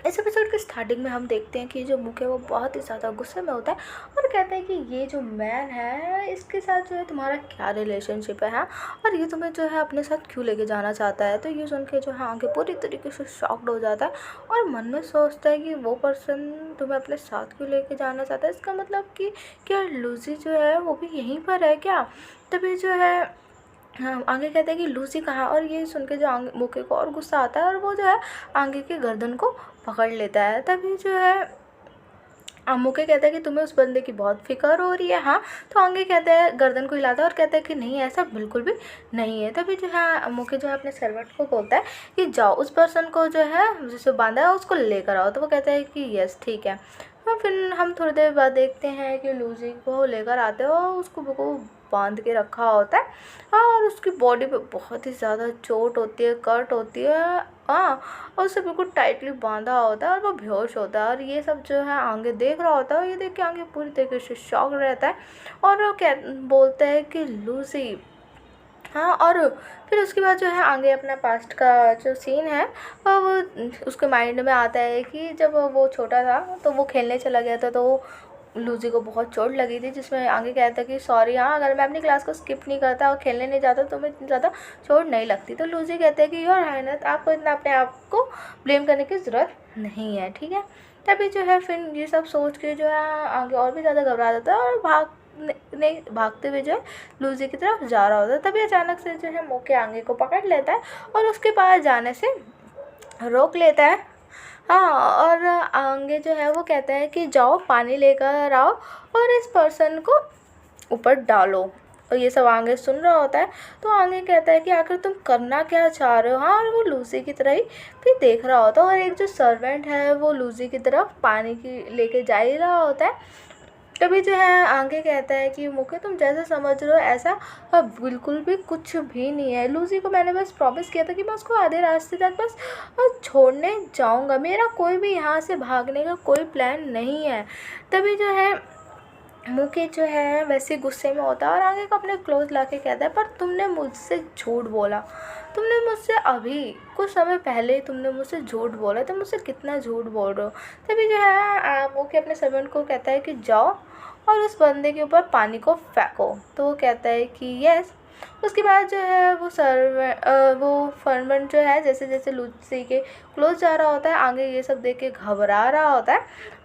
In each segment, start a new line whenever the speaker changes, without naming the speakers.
इस एपिसोड के स्टार्टिंग में हम देखते हैं कि जो मुके है वो बहुत ही ज़्यादा गुस्से में होता है और कहता है कि ये जो मैन है इसके साथ जो है तुम्हारा क्या रिलेशनशिप है, हाँ, और ये तुम्हें जो है अपने साथ क्यों लेके जाना चाहता है। तो ये सुन के जो है आगे पूरी तरीके से शॉक्ड हो जाता है और मन में सोचता है कि वो पर्सन तुम्हें अपने साथ क्यों लेके जाना चाहता है। इसका मतलब कि क्या लूसी जो है वो भी यहीं पर है क्या। तभी जो है हाँ, आगे कहते हैं कि लूसी कहाँ, और ये सुन के जो मुके को और गुस्सा आता है और वो जो है आगे के गर्दन को पकड़ लेता है। तभी जो है मुके कहता है कि तुम्हें उस बंदे की बहुत फिक्र हो रही है, हाँ। तो आगे कहते हैं, गर्दन को हिलाता है और कहता है कि नहीं, ऐसा बिल्कुल भी नहीं है। तभी जो है मुके जो है अपने सर्वेंट को बोलता है कि जाओ उस पर्सन को जो है जिसे बांधा है उसको लेकर आओ। तो वो कहता है कि यस ठीक है। तो फिर हम थोड़ी देर बाद देखते हैं कि लूसी को लेकर आते हैं और उसको बिल्कुल बांध के रखा होता है। हाँ, और उसकी बॉडी पे बहुत ही ज़्यादा चोट होती है, कट होती है, हाँ, और उसे बिल्कुल टाइटली बांधा होता है और वो बेहोश होता है। और ये सब जो है आगे देख रहा होता है और ये देख के आगे पूरी तरीके से शॉक रहता है और वो बोलता है कि लूसी, हाँ। और फिर उसके बाद जो है आगे अपना पास्ट का जो सीन है वो उसके माइंड में आता है कि जब वो छोटा था तो वो खेलने चला गया था, तो लूजी को बहुत चोट लगी थी, जिसमें आगे कहता कि सॉरी, हाँ, अगर मैं अपनी क्लास को स्किप नहीं करता और खेलने नहीं जाता तो मैं इतनी ज़्यादा चोट नहीं लगती। तो लूजी कहते हैं कि योर हाइनेस, आपको इतना अपने आप को ब्लेम करने की ज़रूरत नहीं है, ठीक है। तभी जो है फिर ये सब सोच के जो है आगे और भी ज़्यादा घबरा जाता है और नहीं भागते हुए जो है लूजी की तरफ जा रहा होता है। तभी अचानक से जो है मुके आगे को पकड़ लेता है और उसके पास जाने से रोक लेता है। हाँ, और आगे जो है वो कहता है कि जाओ पानी लेकर आओ और इस पर्सन को ऊपर डालो। और ये सब आगे सुन रहा होता है। तो आगे कहता है कि आखिर तुम करना क्या चाह रहे हो, हाँ। और वो लूसी की तरह ही फिर देख रहा होता है और एक जो सर्वेंट है वो लूसी की तरफ पानी की लेके जा ही रहा होता है। तभी जो है आगे कहता है कि मुके तुम जैसे समझ रहे हो ऐसा बिल्कुल भी कुछ भी नहीं है। लूसी को मैंने बस प्रॉमिस किया था कि मैं उसको आधे रास्ते तक बस छोड़ने जाऊंगा, मेरा कोई भी यहाँ से भागने का कोई प्लान नहीं है। तभी जो है मुके जो है वैसे गुस्से में होता है और आगे को अपने क्लोज ला के कहता है, पर तुमने मुझसे झूठ बोला, तुमने मुझसे अभी कुछ समय पहले ही तुमने मुझसे झूठ बोला, तुम मुझसे कितना झूठ बोल रहे हो। तभी जो है मुके अपने सर्वेंट को कहता है कि जाओ और उस बंदे के ऊपर पानी को फेंको। तो वो कहता है कि यस। उसके बाद जो है वो फर्मेंट जो है जैसे जैसे लूसी के क्लोज जा रहा होता है आगे ये सब देख के घबरा रहा होता है।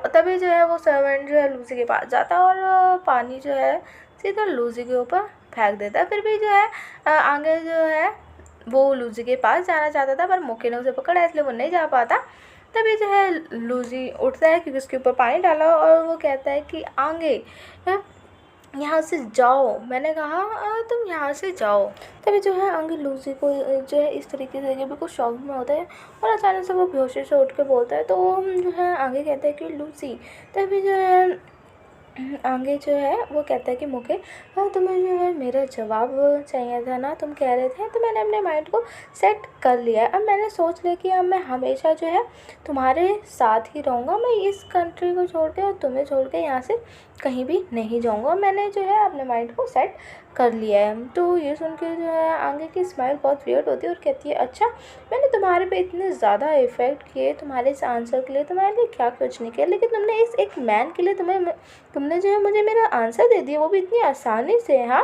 तभी जो है वो सर्वेंट जो है लूसी के पास जाता है और पानी जो है सीधा लूसी के ऊपर फेंक देता है। फिर भी जो है आगे जो है वो लूसी के पास जाना चाहता था पर मुके ने उसे पकड़ा इसलिए वो नहीं जा पाता। तभी जो है लूसी उठता है क्योंकि उसके ऊपर पानी डाला और वो कहता है कि आगे यहाँ से जाओ, मैंने कहा तुम यहाँ से जाओ। तभी जो है आगे लूसी को जो है इस तरीके से बिल्कुल शॉक में होता है और अचानक से वो बेहोशी से उठ के बोलता है। तो हम जो है आगे कहते हैं कि लूसी। तभी जो है आगे जो है वो कहता है कि मुके, हाँ, तुम्हें जो है मेरा जवाब चाहिए था ना, तुम कह रहे थे, तो मैंने अपने माइंड को सेट कर लिया। अब मैंने सोच लिया कि अब मैं हमेशा जो है तुम्हारे साथ ही रहूँगा, मैं इस कंट्री को छोड़ के और तुम्हें छोड़ के यहाँ से कहीं भी नहीं जाऊँगा। मैंने जो है अपने माइंड को सेट कर लिया है। तो ये सुन के जो है आगे की स्माइल बहुत वियर्ड होती है और कहती है, अच्छा, मैंने तुम्हारे पे इतने ज़्यादा इफ़ेक्ट किए तुम्हारे इस आंसर के लिए, तुम्हारे लिए क्या कुछ नहीं किया, लेकिन तुमने इस एक मैन के लिए तुमने जो है मुझे मेरा आंसर दे दिया, वो भी इतनी आसानी से, हाँ।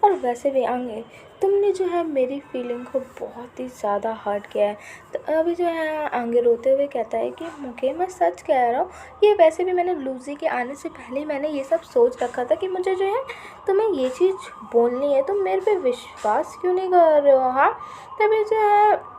और वैसे भी आगे तुमने जो है मेरी फीलिंग को बहुत ही ज़्यादा हर्ट किया है। तो अभी जो है आगे रोते हुए कहता है कि मुके, मैं सच कह रहा हूँ, ये वैसे भी मैंने लूसी के आने से पहले ही मैंने ये सब सोच रखा था कि मुझे जो है तुम्हें ये चीज़ बोलनी है, तुम मेरे पे विश्वास क्यों नहीं कर रहे हो, हाँ। तभी जो है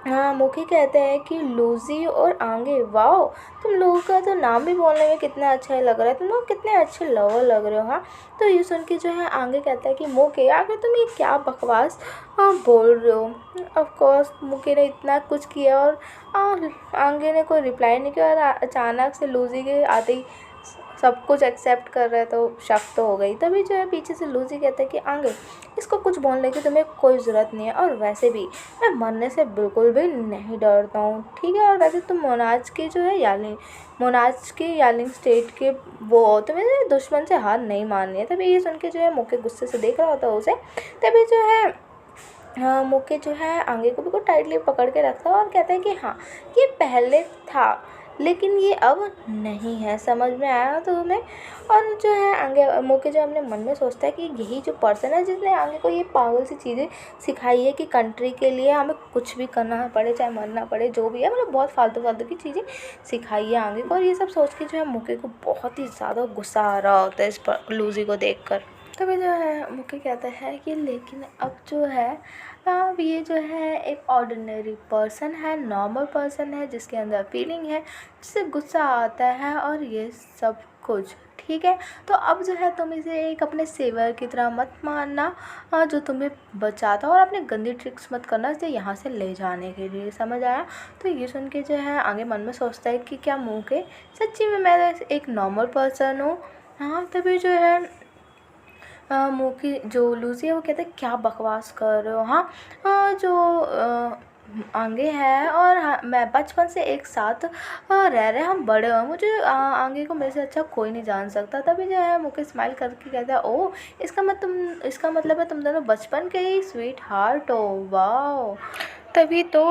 हाँ, मुके कहते हैं कि लूजी और आगे, वाओ, तुम लोगों का तो नाम भी बोलने में कितना अच्छा लग रहा है, तुम लोग कितने अच्छे लवर लग रहे हो, हाँ। तो ये सुन के जो है आगे कहता है कि मुके, आगे तुम ये क्या बकवास बोल रहे हो। ऑफ कोर्स मुके ने इतना कुछ किया और आगे ने कोई रिप्लाई नहीं किया और अचानक से लूजी के आते ही सब कुछ एक्सेप्ट कर रहे तो शक तो हो गई। तभी जो है पीछे से लूसी कहते हैं कि आगे इसको कुछ बोलने की तुम्हें कोई ज़रूरत नहीं है, और वैसे भी मैं मरने से बिल्कुल भी नहीं डरता हूँ, ठीक है। और वैसे तुम मोनाज के जो है मोनाज के यालिंग स्टेट के वो हो, तुम्हें दुश्मन से हार नहीं माननी है। तभी ये सुन के जो है मुके गुस्से से देख रहा होता है उसे। तभी जो है हाँ, मुके जो है आगे को बिल्कुल टाइटली पकड़ के रखता है और कहता है कि हाँ, ये पहले था लेकिन ये अब नहीं है। समझ में आया तुम्हें? और जो है आगे मुके जो अपने मन में सोचता है कि यही जो पर्सन है जिसने आगे को ये पागल सी चीज़ें सिखाई है कि कंट्री के लिए हमें कुछ भी करना पड़े, चाहे मरना पड़े, जो भी है, मतलब बहुत फालतू फालतू की चीज़ें सिखाई है आगे को। और ये सब सोच के जो है मुके को बहुत ही ज़्यादा गुस्सा आ रहा होता है इस पर लूजी को देख कर। तभी जो है मुके कहता है कि लेकिन अब जो है अब ये जो है एक ऑर्डिनरी पर्सन है, नॉर्मल पर्सन है जिसके अंदर फीलिंग है, जिससे गुस्सा आता है और ये सब कुछ ठीक है। तो अब जो है तुम इसे एक अपने सेवर की तरह मत मानना जो तुम्हें बचाता और अपने गंदी ट्रिक्स मत करना इसे यहाँ से ले जाने के लिए। समझ आया? तो ये सुन के जो है आगे मन में सोचता है कि क्या मुके सच्ची में मैं एक नॉर्मल पर्सन हूँ। हाँ, तभी जो है मुकी जो लूसी है वो कहते हैं क्या बकवास कर रहे हो। हाँ, जो आगे है और हाँ, मैं बचपन से एक साथ रह रहे, हम बड़े हुए, मुझे आगे को मेरे से अच्छा कोई नहीं जान सकता। तभी जो है मुके स्माइल करके कहता है ओह, इसका मतलब है तुम दोनों बचपन के ही स्वीट हार्ट हो। वाह! तभी तो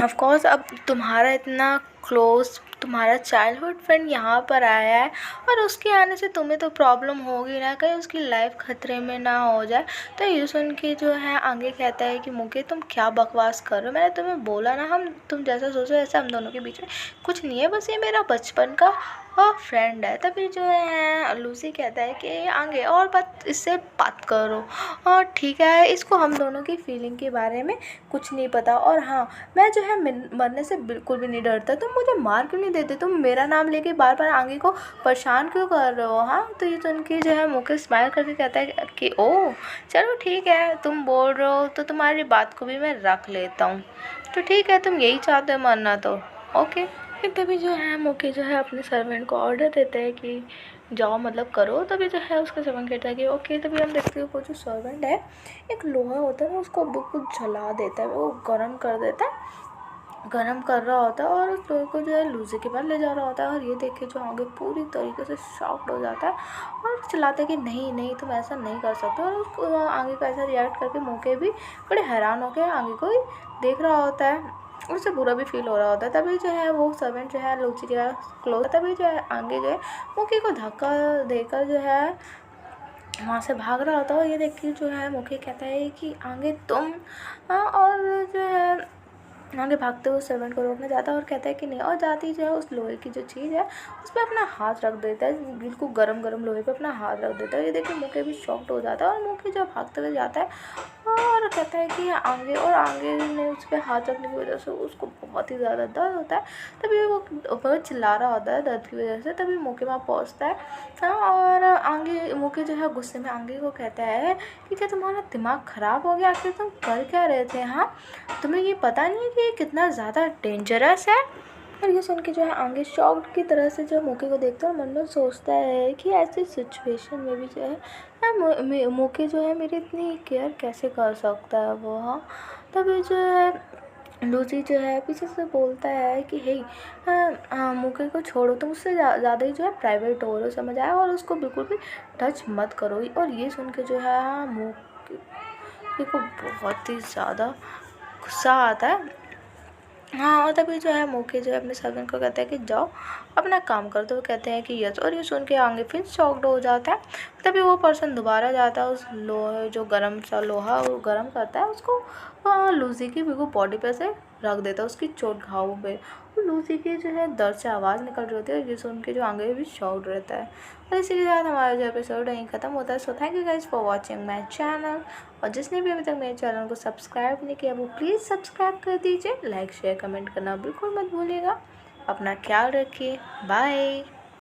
ऑफ कोर्स अब तुम्हारा इतना क्लोज, तुम्हारा चाइल्डहुड फ्रेंड यहाँ पर आया है और उसके आने से तुम्हें तो प्रॉब्लम होगी ना, कहीं उसकी लाइफ खतरे में ना हो जाए। तो ये सुन के जो है आगे कहता है कि मुके तुम क्या बकवास कर रहे हो, मैंने तुम्हें बोला ना, हम तुम जैसा सोचो ऐसा हम दोनों के बीच में कुछ नहीं है, बस ये मेरा बचपन का फ्रेंड है। तभी जो है लूसी कहता है कि आगे और बात इससे बात करो और ठीक है, इसको हम दोनों की फीलिंग के बारे में कुछ नहीं पता। और हाँ, मैं जो है मरने से बिल्कुल भी नहीं डरता, तुम मुझे मार क्यों नहीं देते, तुम मेरा नाम लेके बार बार आगे को परेशान क्यों कर रहे हो। हाँ, तो ये सुन के जो है मुके स्माइल करके कहता है कि ओह चलो ठीक है, तुम बोल रहे हो तो तुम्हारी बात को भी मैं रख लेता हूँ। तो ठीक है, तुम यही चाहते हो मरना तो ओके। फिर तभी जो है मुके जो है अपने सर्वेंट को ऑर्डर देता है कि जाओ, मतलब करो। तभी जो है उसका सर्वेंट कहता है कि ओके। तभी हम देखते हैं वो जो सर्वेंट है एक लोहा होता है ना, उसको बिल्कुल जला देता है, वो गर्म कर देता है, गर्म कर रहा होता है और उस लोहे को जो है लूजी के पास ले जा रहा होता है। और ये देख के जो आगे पूरी तरीके से शॉक्ड हो जाता है और चिल्लाता है कि नहीं नहीं, तुम ऐसा नहीं कर सकते। और उसको आगे को ऐसा रिएक्ट करके मुके भी बड़े हैरान होकर आगे को ही देख रहा होता है, उससे बुरा भी फील हो रहा होता है। तभी जो है वो सर्वेंट जो है लूची के क्लोज, तभी जो है आगे जो है मुके को धक्का देकर जो है वहाँ से भाग रहा होता है। और ये देख के जो है मुके कहता है कि आगे तुम और जो है आगे भागते हुए सर्वेंट को रोकने जाता है और कहता है कि नहीं, और जाती जो है उस लोहे की जो चीज़ है उस पर अपना हाथ रख देता है, बिल्कुल गरम गरम लोहे पे अपना हाथ रख देता है। ये देखिए मुके भी शॉक्ड हो जाता है और मुके जो भागते हुए जाता है और कहता है कि आगे, और आगे ने उस पर हाथ रखने की वजह से उसको बहुत ही ज़्यादा दर्द होता है। तभी वो ऊपर चिल्ला रहा होता है दर्द की वजह से। तभी मुके वहाँ पहुँचता है और आगे मुके जो है गुस्से में आगे को कहता है कि क्या तुम्हारा दिमाग ख़राब हो गया, आखिर तुम कर क्या रहे थे। हाँ, तुम्हें ये पता नहीं है कि ये कितना ज़्यादा डेंजरस है। और ये सुन के जो है आगे शॉक्ड की तरह से जो मुके को देखता है और मन में सोचता है कि ऐसी सिचुएशन में भी जो है मुके जो है मेरी इतनी केयर कैसे कर सकता है वो। हाँ, तभी जो है लूसी जो है पीछे से बोलता है कि हे मुके को छोड़ो, तुम उससे ज़्यादा ही जो है प्राइवेट हो रहे हो, समझ आया, और उसको बिल्कुल भी टच मत करो। और ये सुन के जो है मुके को बहुत ही ज़्यादा गुस्सा आता है। हाँ, और तभी जो है मुके जो है अपने सर्वेंट को कहता है कि जाओ अपना काम कर दो। वो कहते हैं कि यस, और ये सुन के आगे फिर शॉक्ड हो जाता है। तभी वो पर्सन दोबारा जाता है उस लोहे, जो गर्म सा लोहा वो गर्म करता है, उसको लूसी की बिल्कुल बॉडी पे से रख देता है, उसकी चोट घाव पे। और लूसी की जो है दर्द से आवाज़ निकल रही होती है, ये सुन के जो आगे भी शॉक्ड रहता है। और इसी के साथ हमारा जो एपिसोड यहीं ख़त्म होता है। So thank you guys for watching my channel. और जिसने भी अभी तक मेरे चैनल को सब्सक्राइब नहीं किया वो प्लीज़ सब्सक्राइब कर दीजिए। लाइक शेयर कमेंट करना बिल्कुल मत भूलिएगा। अपना ख्याल रखिए। बाय।